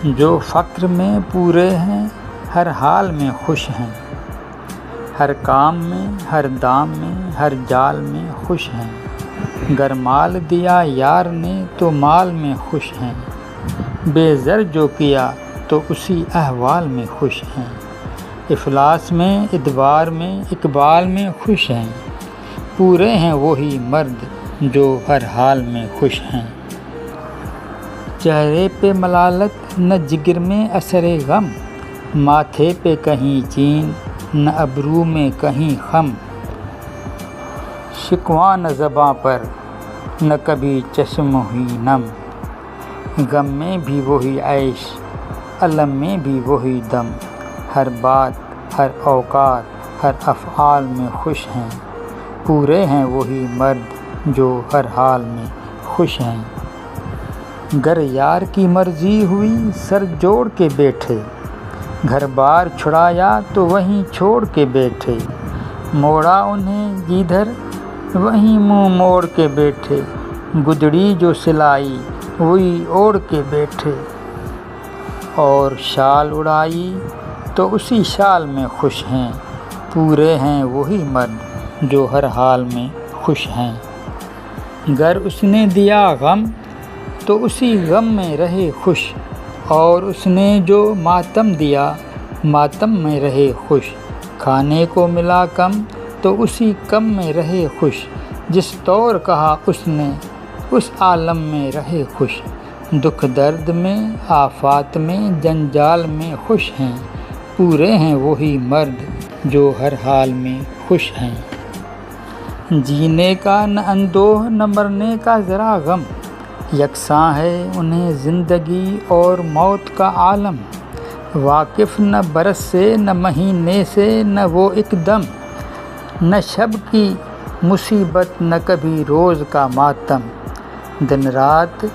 جو فقر میں پورے ہیں ہر حال میں خوش ہیں، ہر کام میں ہر دام میں ہر جال میں خوش ہیں، گر مال دیا یار نے تو مال میں خوش ہیں، بے زر جو کیا تو اسی احوال میں خوش ہیں، افلاس میں ادبار میں اقبال میں خوش ہیں، پورے ہیں وہی مرد جو ہر حال میں خوش ہیں۔ چہرے پہ ملالت نہ جگر میں اثر غم، ماتھے پہ کہیں چین نہ ابرو میں کہیں خم، شکوہ نہ زباں پر نہ کبھی چشم ہی نم، غم میں بھی وہی عیش الم میں بھی وہی دم، ہر بات ہر اوقات ہر افعال میں خوش ہیں، پورے ہیں وہی مرد جو ہر حال میں خوش ہیں۔ گر یار کی مرضی ہوئی سر جوڑ کے بیٹھے، گھر بار چھڑایا تو وہیں چھوڑ کے بیٹھے، موڑا انہیں جدھر وہیں منہ موڑ کے بیٹھے، گدڑی جو سلائی وہی اوڑھ کے بیٹھے، اور شال اڑائی تو اسی شال میں خوش ہیں، پورے ہیں وہی مرد جو ہر حال میں خوش ہیں۔ گر اس نے دیا غم تو اسی غم میں رہے خوش، اور اس نے جو ماتم دیا ماتم میں رہے خوش، کھانے کو ملا کم تو اسی کم میں رہے خوش، جس طور کہا اس نے اس عالم میں رہے خوش، دکھ درد میں آفات میں جنجال میں خوش ہیں، پورے ہیں وہی مرد جو ہر حال میں خوش ہیں۔ جینے کا نہ اندوہ نہ مرنے کا ذرا غم، یکساں ہے انہیں زندگی اور موت کا عالم، واقف نہ برس سے نہ مہینے سے نہ وہ ایک دم، نہ شب کی مصیبت نہ کبھی روز کا ماتم، دن رات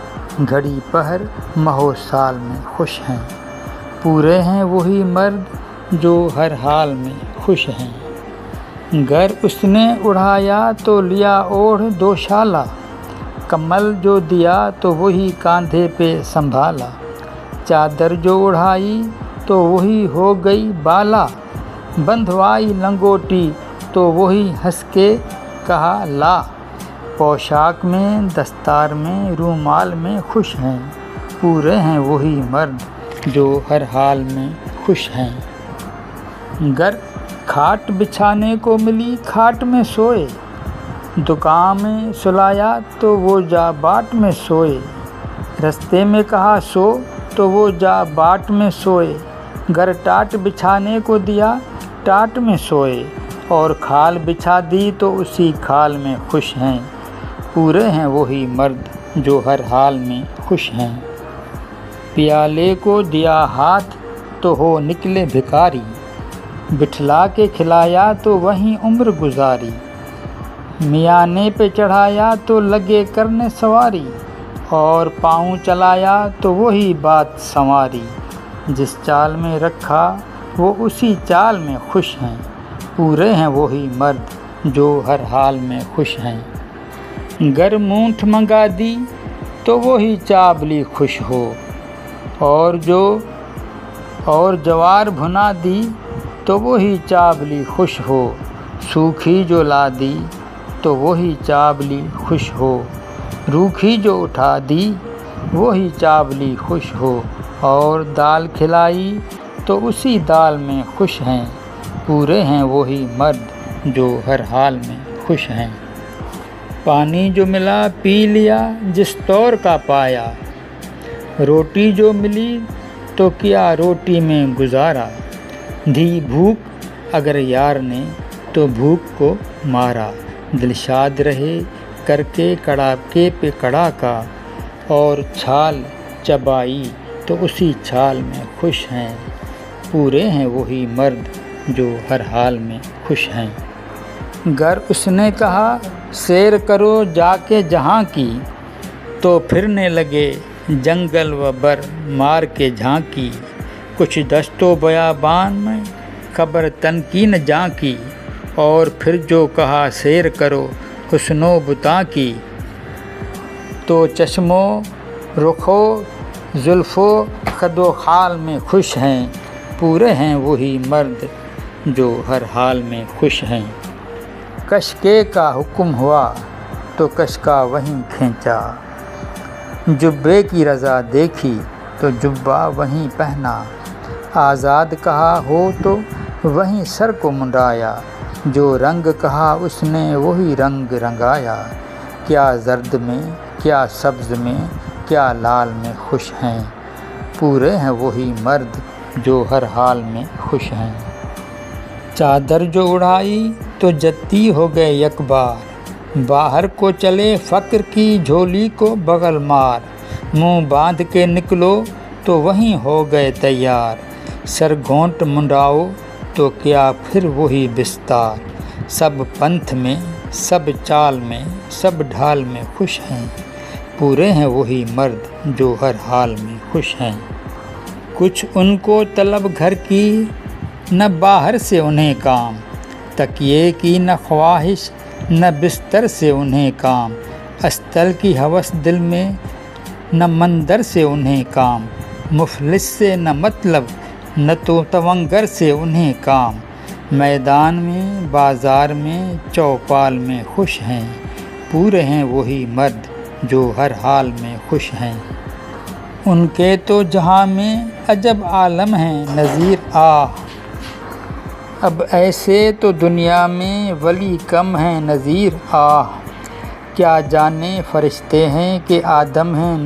گھڑی پہر ماہ و سال میں خوش ہیں، پورے ہیں وہی مرد جو ہر حال میں خوش ہیں۔ گر اس نے اڑایا تو لیا اوڑھ دو شالہ، کمل جو دیا تو وہی کاندھے پہ سنبھالا، چادر جو اڑائی تو وہی ہو گئی بالا، بندھوائی لنگوٹی تو وہی ہنس کے کہا لا، پوشاک میں دستار میں رومال میں خوش ہیں، پورے ہیں وہی مرد جو ہر حال میں خوش ہیں۔ گر کھاٹ بچھانے کو ملی کھاٹ میں سوئے، دکان میں سلایا تو وہ جا باٹ میں سوئے، رستے میں کہا سو تو وہ جا باٹ میں سوئے، گر ٹاٹ بچھانے کو دیا ٹاٹ میں سوئے، اور کھال بچھا دی تو اسی کھال میں خوش ہیں، پورے ہیں وہی مرد جو ہر حال میں خوش ہیں۔ پیالے کو دیا ہاتھ تو ہو نکلے بھکاری، بٹھلا کے کھلایا تو وہیں عمر گزاری، میانے پہ چڑھایا تو لگے کرنے سواری، اور پاؤں چلایا تو وہی بات سنواری، جس چال میں رکھا وہ اسی چال میں خوش ہیں، پورے ہیں وہی مرد جو ہر حال میں خوش ہیں۔ گر مونٹھ منگا دی تو وہی چابلی خوش ہو، اور جوار بھنا دی تو وہی چابلی خوش ہو، سوکھی جو لا دی تو وہی چابلی خوش ہو، روکھی جو اٹھا دی وہی چابلی خوش ہو، اور دال کھلائی تو اسی دال میں خوش ہیں، پورے ہیں وہی مرد جو ہر حال میں خوش ہیں۔ پانی جو ملا پی لیا جس طور کا پایا، روٹی جو ملی تو کیا روٹی میں گزارا، دی بھوک اگر یار نے تو بھوک کو مارا، دلشاد رہے کر کے کڑاکے پہ کڑا کا، اور چھال چبائی تو اسی چھال میں خوش ہیں، پورے ہیں وہی مرد جو ہر حال میں خوش ہیں۔ گر اس نے کہا سیر کرو جا کے جہاں کی، تو پھرنے لگے جنگل و بر مار کے جھانکی، کچھ دشت و بیابان میں خبر تن کی نہ جاں کی، اور پھر جو کہا سیر کرو حسن و بتاں کی، تو چشم و رخو زلف و خد و خال میں خوش ہیں، پورے ہیں وہی مرد جو ہر حال میں خوش ہیں۔ کشکے کا حکم ہوا تو کشکا وہیں کھینچا، جبے کی رضا دیکھی تو جبہ وہیں پہنا، آزاد کہا ہو تو وہیں سر کو منڈایا، جو رنگ کہا اس نے وہی رنگ رنگایا۔ کیا زرد میں، کیا سبز میں، کیا لال میں خوش ہیں، پورے ہیں وہی مرد جو ہر حال میں خوش ہیں۔ چادر جو اڑائی تو جتی ہو گئے یک بار، باہر کو چلے فقر کی جھولی کو بغل مار، منہ باندھ کے نکلو تو وہیں ہو گئے تیار، سر گھونٹ منڈاؤ تو کیا پھر وہی بستار۔ سب پنتھ میں، سب چال میں، سب ڈھال میں خوش ہیں، پورے ہیں وہی مرد جو ہر حال میں خوش ہیں۔ کچھ ان کو طلب گھر کی نہ باہر سے انہیں کام، تکیے کی نہ خواہش نہ بستر سے انہیں کام، استل کی ہوس دل میں نہ مندر سے انہیں کام، مفلس سے نہ مطلب نہ تو تونگر سے انہیں کام، میدان میں بازار میں چوپال میں خوش ہیں، پورے ہیں وہی مرد جو ہر حال میں خوش ہیں۔ ان کے تو جہاں میں عجب عالم ہیں نظیر آہ، اب ایسے تو دنیا میں ولی کم ہیں نظیر آہ، کیا جانے فرشتے ہیں کہ آدم ہیں